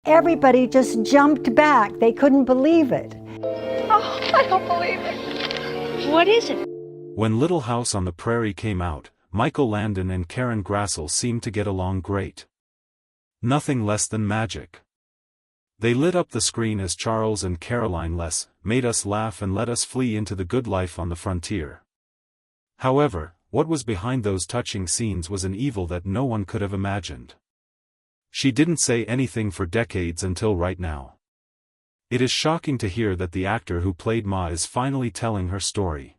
Everybody just jumped back. They couldn't believe it. Oh, I don't believe it. What is it? When Little House on the Prairie came out, Michael Landon and Karen Grassle seemed to get along great. Nothing less than magic. They lit up the screen as Charles and Caroline Les, made us laugh and let us flee into the good life on the frontier. However, what was behind those touching scenes was an evil that no one could have imagined. She didn't say anything for decades until right now. It is shocking to hear that the actor who played Ma is finally telling her story.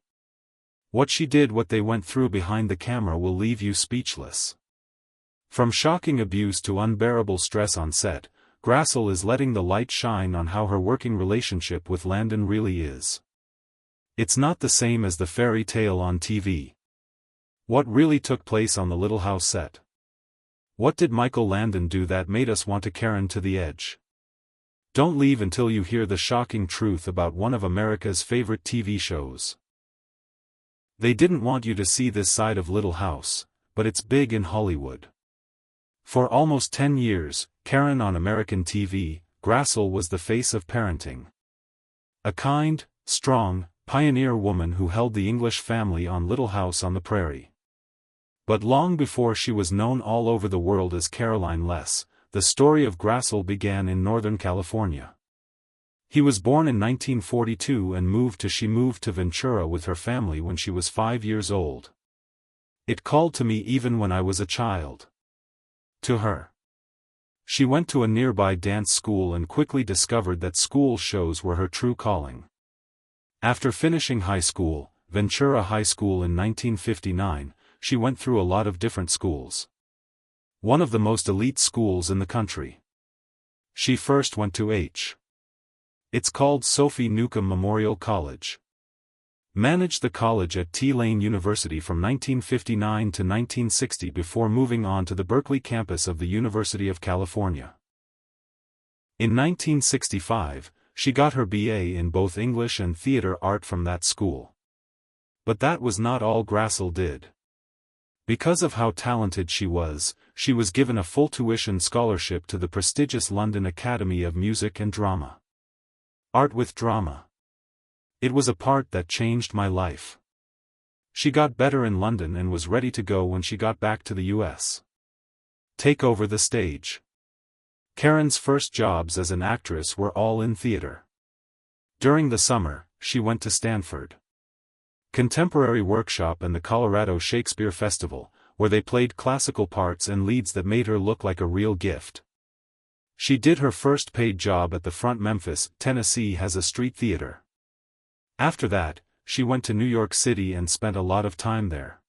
What she did, what they went through behind the camera will leave you speechless. From shocking abuse to unbearable stress on set, Grassle is letting the light shine on how her working relationship with Landon really is. It's not the same as the fairy tale on TV. What really took place on the Little House set? What did Michael Landon do that made us want to Karen to the edge? Don't leave until you hear the shocking truth about one of America's favorite TV shows. They didn't want you to see this side of Little House, but it's big in Hollywood. For almost 10 years, Karen on American TV, Grassle was the face of parenting. A kind, strong, pioneer woman who held the English family on Little House on the Prairie. But long before she was known all over the world as Caroline Les, the story of Grassle began in Northern California. He was born in 1942 and she moved to Ventura with her family when she was 5 years old. It called to me even when I was a child. To her. She went to a nearby dance school and quickly discovered that school shows were her true calling. After finishing high school, Ventura High School in 1959, she went through a lot of different schools. One of the most elite schools in the country. She first went to It's called Sophie Newcomb Memorial College. Managed the college at Tulane University from 1959 to 1960 before moving on to the Berkeley campus of the University of California. In 1965, she got her BA in both English and theater art from that school. But that was not all Grassle did. Because of how talented she was given a full tuition scholarship to the prestigious London Academy of Music and Drama. Art with drama. It was a part that changed my life. She got better in London and was ready to go when she got back to the US. Take over the stage. Karen's first jobs as an actress were all in theater. During the summer, she went to Stanford Contemporary Workshop and the Colorado Shakespeare Festival, where they played classical parts and leads that made her look like a real gift. She did her first paid job at the Front. Memphis, Tennessee has a street theater. After that, she went to New York City and spent a lot of time there.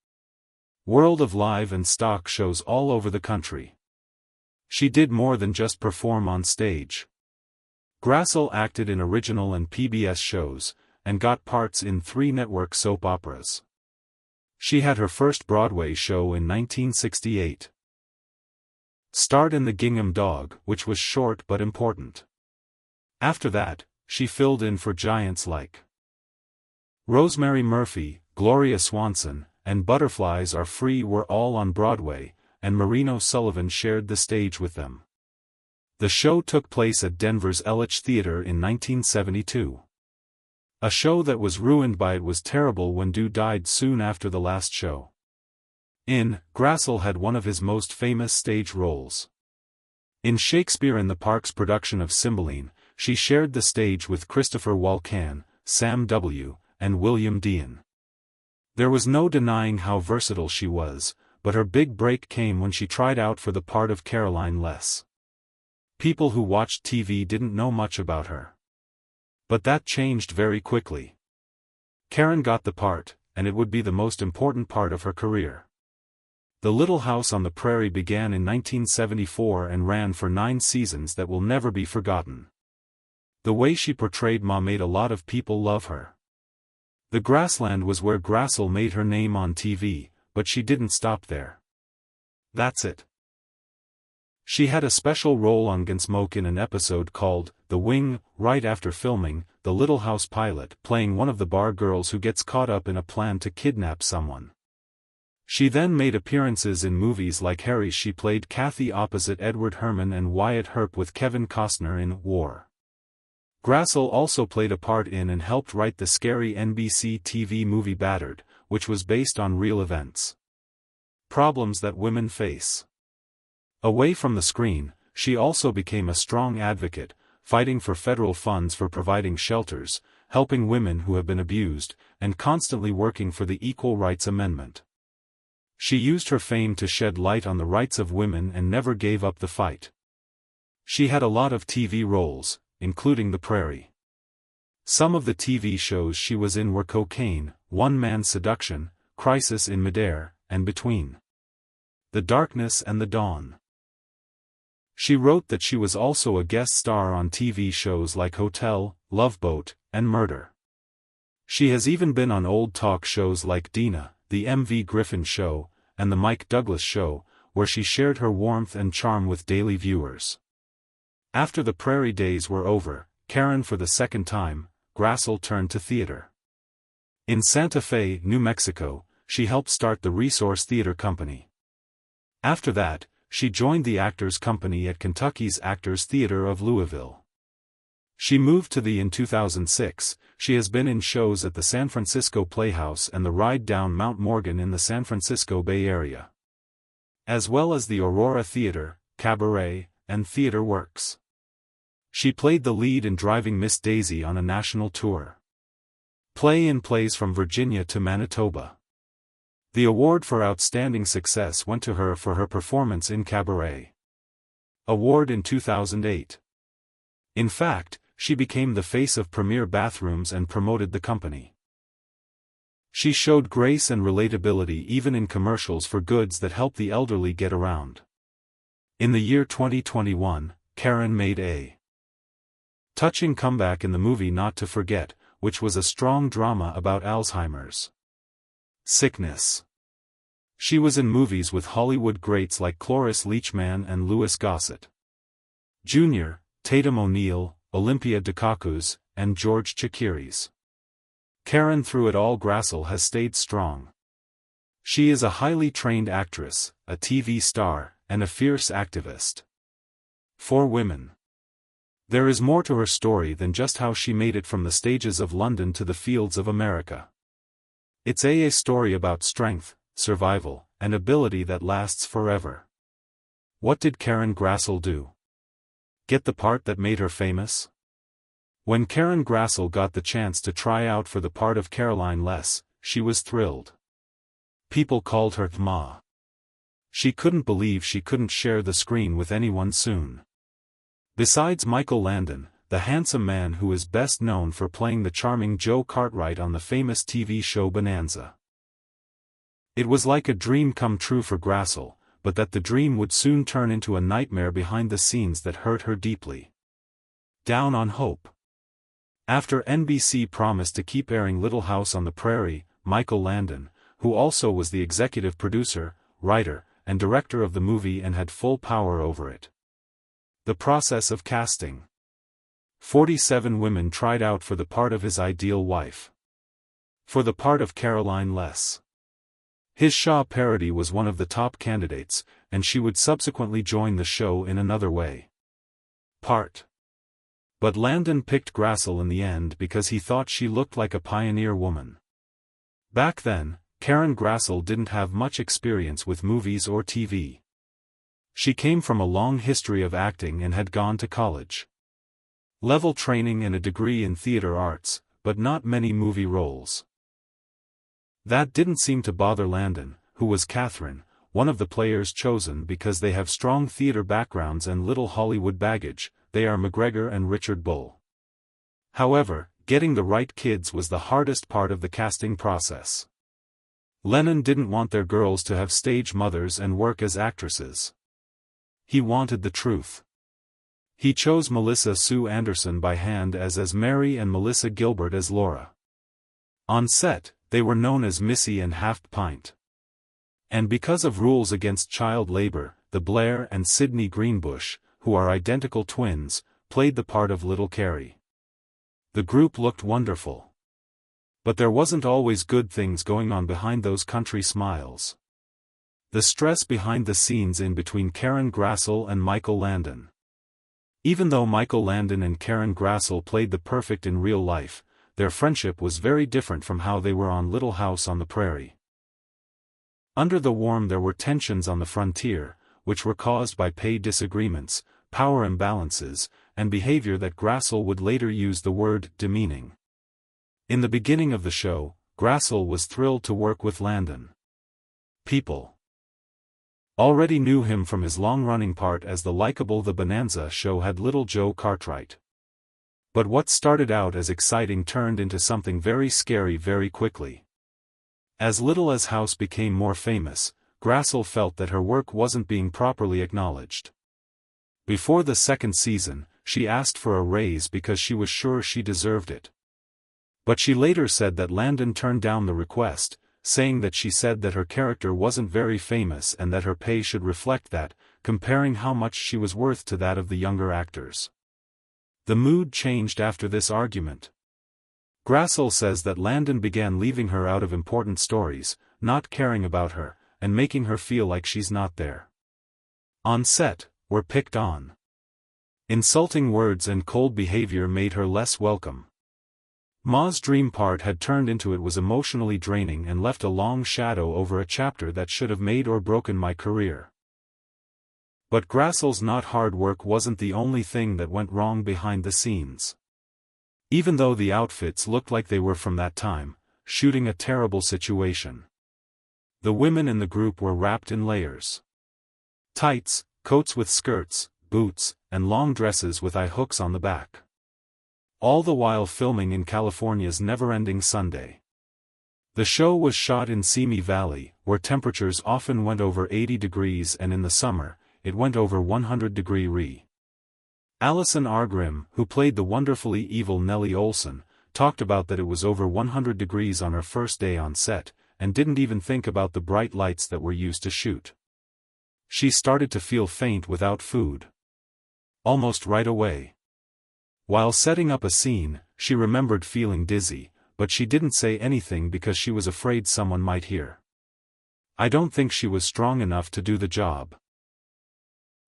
World of live and stock shows all over the country. She did more than just perform on stage. Grassle acted in original and PBS shows, and got parts in 3 network soap operas. She had her first Broadway show in 1968. Starred in The Gingham Dog, which was short but important. After that, she filled in for giants like Rosemary Murphy, Gloria Swanson, and Butterflies Are Free were all on Broadway, and Marino Sullivan shared the stage with them. The show took place at Denver's Ellich Theater in 1972. A show that was ruined by it was terrible when Dew died soon after the last show. Grassle had one of his most famous stage roles. In Shakespeare in the Park's production of Cymbeline, she shared the stage with Christopher Walken, Sam W., and William Dean. There was no denying how versatile she was, but her big break came when she tried out for the part of Caroline Les. People who watched TV didn't know much about her. But that changed very quickly. Karen got the part, and it would be the most important part of her career. The Little House on the Prairie began in 1974 and ran for 9 seasons that will never be forgotten. The way she portrayed Ma made a lot of people love her. The Grassland was where Grassle made her name on TV, but she didn't stop there. That's it. She had a special role on Gunsmoke in an episode called The Wing, right after filming The Little House pilot, playing one of the bar girls who gets caught up in a plan to kidnap someone. She then made appearances in movies like Harry. She played Kathy opposite Edward Herrmann and Wyatt Earp with Kevin Costner in War. Grassle also played a part in and helped write the scary NBC TV movie Battered, which was based on real events. Problems that women face. Away from the screen, she also became a strong advocate, fighting for federal funds for providing shelters, helping women who have been abused, and constantly working for the Equal Rights Amendment. She used her fame to shed light on the rights of women and never gave up the fight. She had a lot of TV roles, including The Prairie. Some of the TV shows she was in were Cocaine, One Man Seduction, Crisis in Midair, and Between the Darkness and the Dawn. She wrote that she was also a guest star on TV shows like Hotel, Love Boat, and Murder. She has even been on old talk shows like Dina, The M.V. Griffin Show, and The Mike Douglas Show, where she shared her warmth and charm with daily viewers. After the Prairie days were over, Karen for the second time, Grassle turned to theater. In Santa Fe, New Mexico, she helped start the Resource Theater Company. After that, she joined the Actors Company at Kentucky's Actors Theater of Louisville. She moved to in 2006. She has been in shows at the San Francisco Playhouse and the Ride Down Mount Morgan in the San Francisco Bay Area, as well as the Aurora Theater, Cabaret, and Theater Works. She played the lead in Driving Miss Daisy on a national tour. Play-in plays from Virginia to Manitoba. The award for outstanding success went to her for her performance in Cabaret. Award in 2008. In fact, she became the face of Premier Bathrooms and promoted the company. She showed grace and relatability even in commercials for goods that help the elderly get around. In the year 2021, Karen made a touching comeback in the movie Not to Forget, which was a strong drama about Alzheimer's sickness. She was in movies with Hollywood greats like Cloris Leachman and Louis Gossett Jr., Tatum O'Neal, Olympia Dukakis, and George Chakiris. Karen through it all. Grassle has stayed strong. She is a highly trained actress, a TV star, and a fierce activist for women. There is more to her story than just how she made it from the stages of London to the fields of America. It's a story about strength, survival, and ability that lasts forever. What did Karen Grassle do? Get the part that made her famous? When Karen Grassle got the chance to try out for the part of Caroline Less, she was thrilled. People called her Ma. She couldn't believe she couldn't share the screen with anyone soon. Besides Michael Landon, the handsome man who is best known for playing the charming Joe Cartwright on the famous TV show Bonanza. It was like a dream come true for Grassle, but that the dream would soon turn into a nightmare behind the scenes that hurt her deeply. Down on hope. After NBC promised to keep airing Little House on the Prairie, Michael Landon, who also was the executive producer, writer, and director of the movie and had full power over it. The process of casting. 47 women tried out for the part of his ideal wife. For the part of Caroline Less. His Shaw parody was one of the top candidates, and she would subsequently join the show in another way. But Landon picked Grassle in the end because he thought she looked like a pioneer woman. Back then, Karen Grassle didn't have much experience with movies or TV. She came from a long history of acting and had gone to college level training and a degree in theater arts, but not many movie roles. That didn't seem to bother Landon, who was Catherine, one of the players chosen because they have strong theater backgrounds and little Hollywood baggage. They are McGregor and Richard Bull. However, getting the right kids was the hardest part of the casting process. Lennon didn't want their girls to have stage mothers and work as actresses. He wanted the truth. He chose Melissa Sue Anderson by hand as Mary and Melissa Gilbert as Laura. On set, they were known as Missy and Half Pint. And because of rules against child labor, the Blair and Sidney Greenbush, who are identical twins, played the part of Little Carrie. The group looked wonderful. But there wasn't always good things going on behind those country smiles. The stress behind the scenes in between Karen Grassle and Michael Landon. Even though Michael Landon and Karen Grassle played the perfect in real life, their friendship was very different from how they were on Little House on the Prairie. Under the warm there were tensions on the frontier, which were caused by pay disagreements, power imbalances, and behavior that Grassle would later use the word demeaning. In the beginning of the show, Grassle was thrilled to work with Landon. People already knew him from his long-running part as the likable The Bonanza Show had Little Joe Cartwright. But what started out as exciting turned into something very scary very quickly. As Little House became more famous, Grassle felt that her work wasn't being properly acknowledged. Before the second season, she asked for a raise because she was sure she deserved it. But she later said that Landon turned down the request, saying that she said that her character wasn't very famous and that her pay should reflect that, comparing how much she was worth to that of the younger actors. The mood changed after this argument. Grassle says that Landon began leaving her out of important stories, not caring about her, and making her feel like she's not there. On set, were picked on. Insulting words and cold behavior made her less welcome. Ma's dream part had turned into it was emotionally draining and left a long shadow over a chapter that should have made or broken my career. But Grassle's not hard work wasn't the only thing that went wrong behind the scenes. Even though the outfits looked like they were from that time, shooting a terrible situation. The women in the group were wrapped in layers. Tights, coats with skirts, boots, and long dresses with eye hooks on the back. All the while filming in California's never-ending Sunday. The show was shot in Simi Valley, where temperatures often went over 80 degrees and in the summer, it went over 100°C. Allison Argrim, who played the wonderfully evil Nellie Oleson, talked about that it was over 100 degrees on her first day on set, and didn't even think about the bright lights that were used to shoot. She started to feel faint without food. Almost right away. While setting up a scene, she remembered feeling dizzy, but she didn't say anything because she was afraid someone might hear. I don't think she was strong enough to do the job.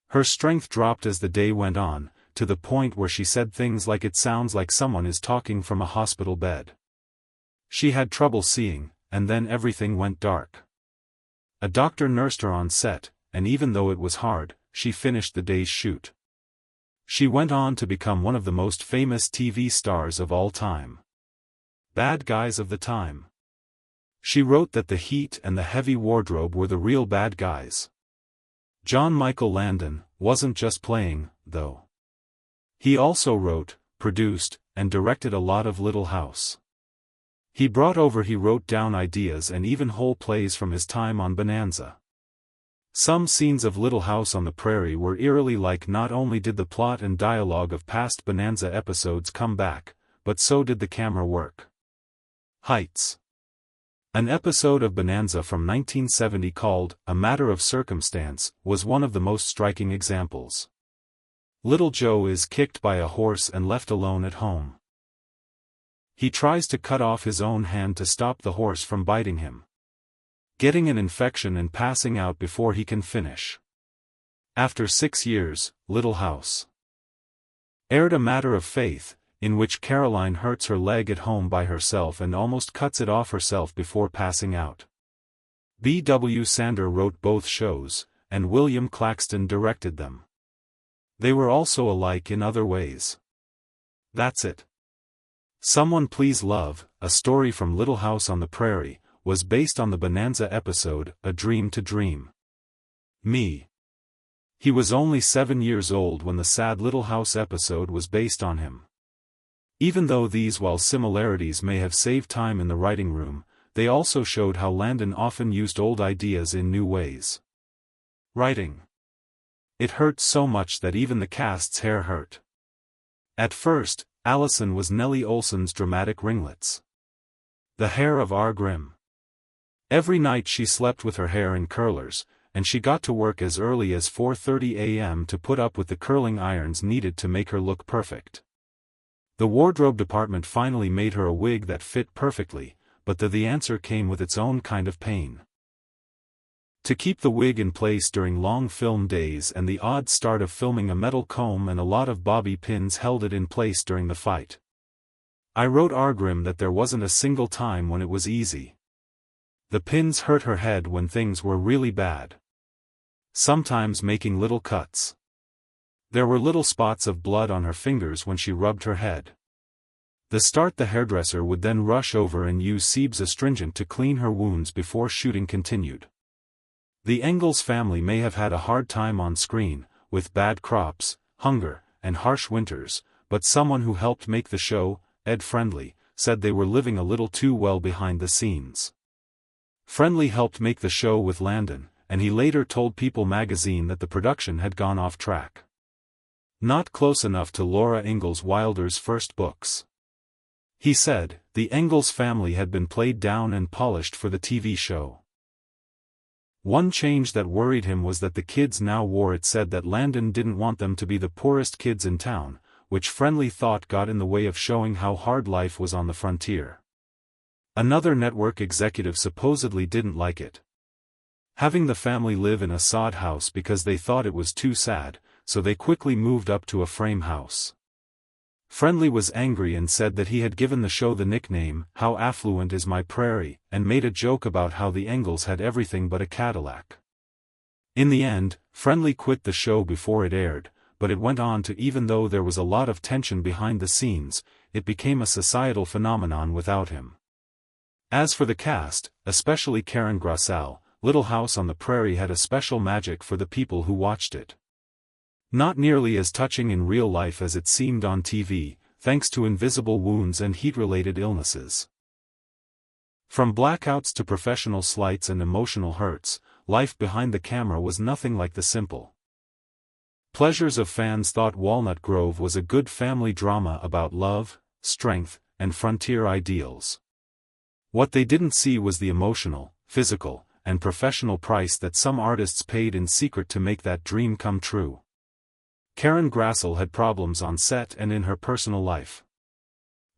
Her strength dropped as the day went on, to the point where she said things like it sounds like someone is talking from a hospital bed. She had trouble seeing, and then everything went dark. A doctor nursed her on set, and even though it was hard, she finished the day's shoot. She went on to become one of the most famous TV stars of all time. Bad guys of the time. She wrote that the heat and the heavy wardrobe were the real bad guys. John Michael Landon wasn't just playing, though. He also wrote, produced, and directed a lot of Little House. He wrote down ideas and even whole plays from his time on Bonanza. Some scenes of Little House on the Prairie were eerily like not only did the plot and dialogue of past Bonanza episodes come back, but so did the camera work. Heights. An episode of Bonanza from 1970 called A Matter of Circumstance was one of the most striking examples. Little Joe is kicked by a horse and left alone at home. He tries to cut off his own hand to stop the horse from biting him, getting an infection and passing out before he can finish. After 6 years, Little House aired A Matter of Faith, in which Caroline hurts her leg at home by herself and almost cuts it off herself before passing out. B.W. Sander wrote both shows, and William Claxton directed them. They were also alike in other ways. That's it. Someone Please Love, a story from Little House on the Prairie, was based on the Bonanza episode, A Dream to Dream. Me. He was only 7 years old when the sad Little House episode was based on him. Even though these similarities may have saved time in the writing room, they also showed how Landon often used old ideas in new ways. Writing. It hurt so much that even the cast's hair hurt. At first, Allison was Nellie Oleson's dramatic ringlets. The hair of R. Grimm. Every night she slept with her hair in curlers, and she got to work as early as 4:30 a.m. to put up with the curling irons needed to make her look perfect. The wardrobe department finally made her a wig that fit perfectly, but the answer came with its own kind of pain. To keep the wig in place during long film days and the odd start of filming, a metal comb and a lot of bobby pins held it in place during the fight. I wrote Argrim that there wasn't a single time when it was easy. The pins hurt her head when things were really bad, sometimes making little cuts. There were little spots of blood on her fingers when she rubbed her head. The hairdresser would then rush over and use Seb's astringent to clean her wounds before shooting continued. The Engels family may have had a hard time on screen, with bad crops, hunger, and harsh winters, but someone who helped make the show, Ed Friendly, said they were living a little too well behind the scenes. Friendly helped make the show with Landon, and he later told People magazine that the production had gone off track. Not close enough to Laura Ingalls Wilder's first books. He said, the Engels family had been played down and polished for the TV show. One change that worried him was that the kids now wore it said that Landon didn't want them to be the poorest kids in town, which Friendly thought got in the way of showing how hard life was on the frontier. Another network executive supposedly didn't like it. Having the family live in a sod house because they thought it was too sad, so they quickly moved up to a frame house. Friendly was angry and said that he had given the show the nickname, How Affluent Is My Prairie, and made a joke about how the Engels had everything but a Cadillac. In the end, Friendly quit the show before it aired, but it went on to, even though there was a lot of tension behind the scenes, it became a societal phenomenon without him. As for the cast, especially Karen Grassle, Little House on the Prairie had a special magic for the people who watched it. Not nearly as touching in real life as it seemed on TV, thanks to invisible wounds and heat-related illnesses. From blackouts to professional slights and emotional hurts, life behind the camera was nothing like the simple pleasures of fans thought Walnut Grove was a good family drama about love, strength, and frontier ideals. What they didn't see was the emotional, physical, and professional price that some artists paid in secret to make that dream come true. Karen Grassle had problems on set and in her personal life.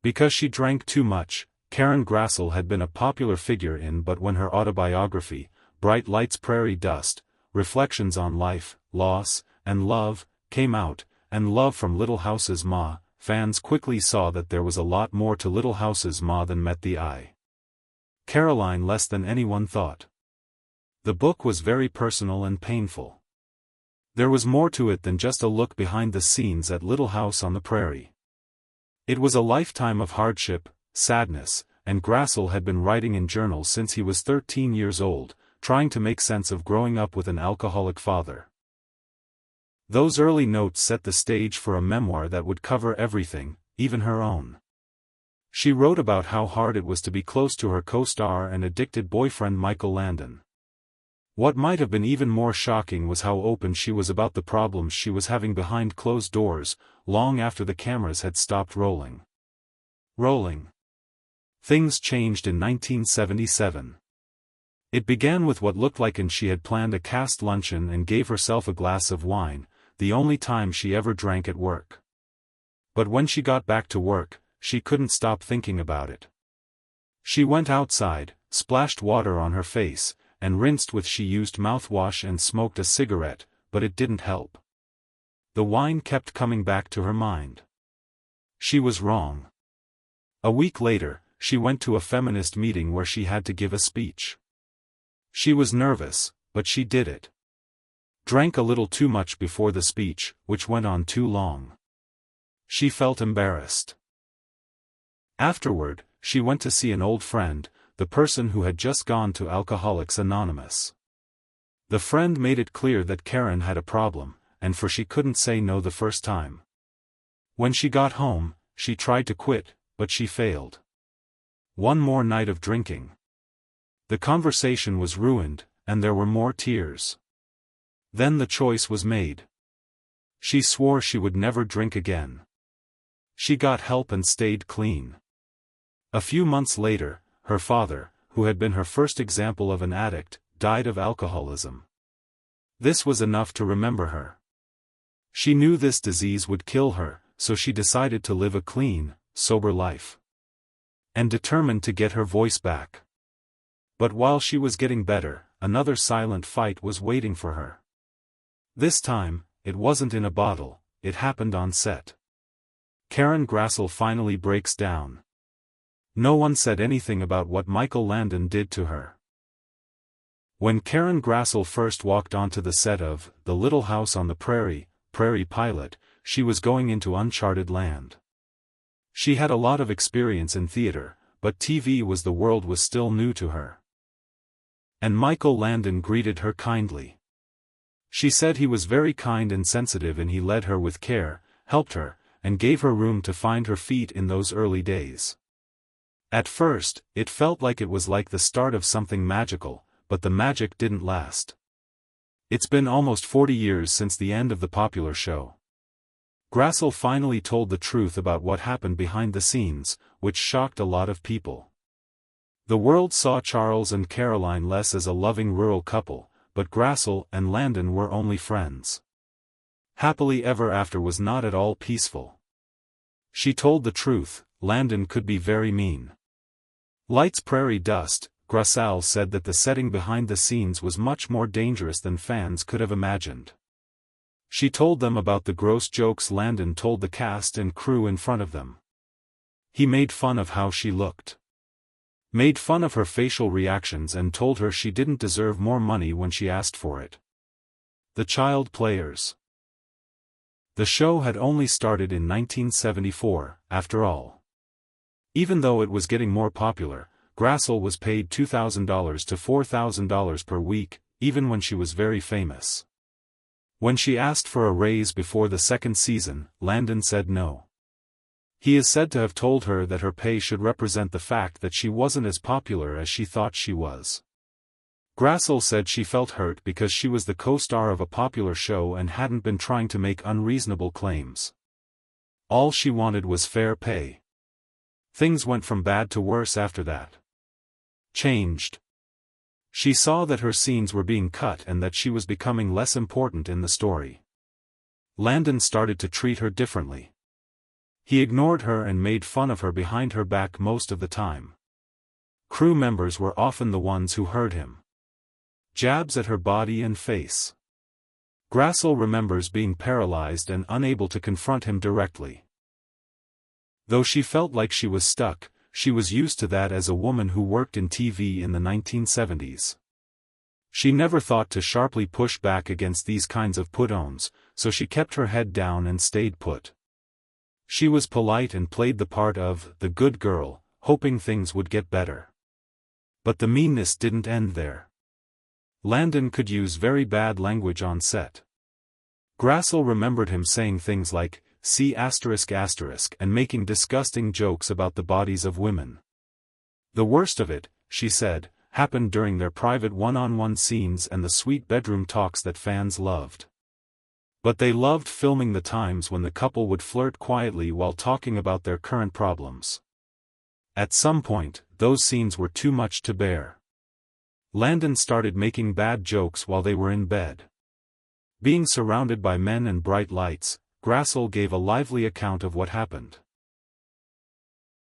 Because she drank too much, Karen Grassle had been a popular figure in but when her autobiography, Bright Lights Prairie Dust, Reflections on Life, Loss, and Love, came out, and Love from Little House's Ma, fans quickly saw that there was a lot more to Little House's Ma than met the eye. Caroline less than anyone thought. The book was very personal and painful. There was more to it than just a look behind the scenes at Little House on the Prairie. It was a lifetime of hardship, sadness, and Grassle had been writing in journals since he was 13 years old, trying to make sense of growing up with an alcoholic father. Those early notes set the stage for a memoir that would cover everything, even her own. She wrote about how hard it was to be close to her co-star and addicted boyfriend Michael Landon. What might have been even more shocking was how open she was about the problems she was having behind closed doors, long after the cameras had stopped rolling. Things changed in 1977. It began with what looked like she had planned a cast luncheon and gave herself a glass of wine, the only time she ever drank at work. But when she got back to work, she couldn't stop thinking about it. She went outside, splashed water on her face, and rinsed with she used mouthwash and smoked a cigarette, but it didn't help. The wine kept coming back to her mind. She was wrong. A week later, she went to a feminist meeting where she had to give a speech. She was nervous, but she did it. Drank a little too much before the speech, which went on too long. She felt embarrassed. Afterward, she went to see an old friend, the person who had just gone to Alcoholics Anonymous. The friend made it clear that Karen had a problem, and she couldn't say no the first time. When she got home, she tried to quit, but she failed. One more night of drinking. The conversation was ruined, and there were more tears. Then the choice was made. She swore she would never drink again. She got help and stayed clean. A few months later, her father, who had been her first example of an addict, died of alcoholism. This was enough to remember her. She knew this disease would kill her, so she decided to live a clean, sober life. And determined to get her voice back. But while she was getting better, another silent fight was waiting for her. This time, it wasn't in a bottle, it happened on set. Karen Grassle finally breaks down. No one said anything about what Michael Landon did to her. When Karen Grassle first walked onto the set of The Little House on the Prairie pilot, she was going into uncharted land. She had a lot of experience in theater, but TV was the world was still new to her. And Michael Landon greeted her kindly. She said he was very kind and sensitive, and he led her with care, helped her, and gave her room to find her feet in those early days. At first, it felt like it was like the start of something magical, but the magic didn't last. It's been almost 40 years since the end of the popular show. Grassle finally told the truth about what happened behind the scenes, which shocked a lot of people. The world saw Charles and Caroline less as a loving rural couple, but Grassle and Landon were only friends. Happily ever after was not at all peaceful. She told the truth, Landon could be very mean. Lights Prairie Dust, Grassle said that the setting behind the scenes was much more dangerous than fans could have imagined. She told them about the gross jokes Landon told the cast and crew in front of them. He made fun of how she looked. Made fun of her facial reactions and told her she didn't deserve more money when she asked for it. The child players. The show had only started in 1974, after all. Even though it was getting more popular, Grassle was paid $2,000 to $4,000 per week, even when she was very famous. When she asked for a raise before the second season, Landon said no. He is said to have told her that her pay should represent the fact that she wasn't as popular as she thought she was. Grassle said she felt hurt because she was the co-star of a popular show and hadn't been trying to make unreasonable claims. All she wanted was fair pay. Things went from bad to worse after that. Changed. She saw that her scenes were being cut and that she was becoming less important in the story. Landon started to treat her differently. He ignored her and made fun of her behind her back most of the time. Crew members were often the ones who heard him. Jabs at her body and face. Grassle remembers being paralyzed and unable to confront him directly. Though she felt like she was stuck, she was used to that as a woman who worked in TV in the 1970s. She never thought to sharply push back against these kinds of put-ons, so she kept her head down and stayed put. She was polite and played the part of the good girl, hoping things would get better. But the meanness didn't end there. Landon could use very bad language on set. Grassle remembered him saying things like, "See ****, and making disgusting jokes about the bodies of women. The worst of it, she said, happened during their private one-on-one scenes and the sweet bedroom talks that fans loved. But they loved filming the times when the couple would flirt quietly while talking about their current problems. At some point, those scenes were too much to bear. Landon started making bad jokes while they were in bed. Being surrounded by men and bright lights, Grassle gave a lively account of what happened.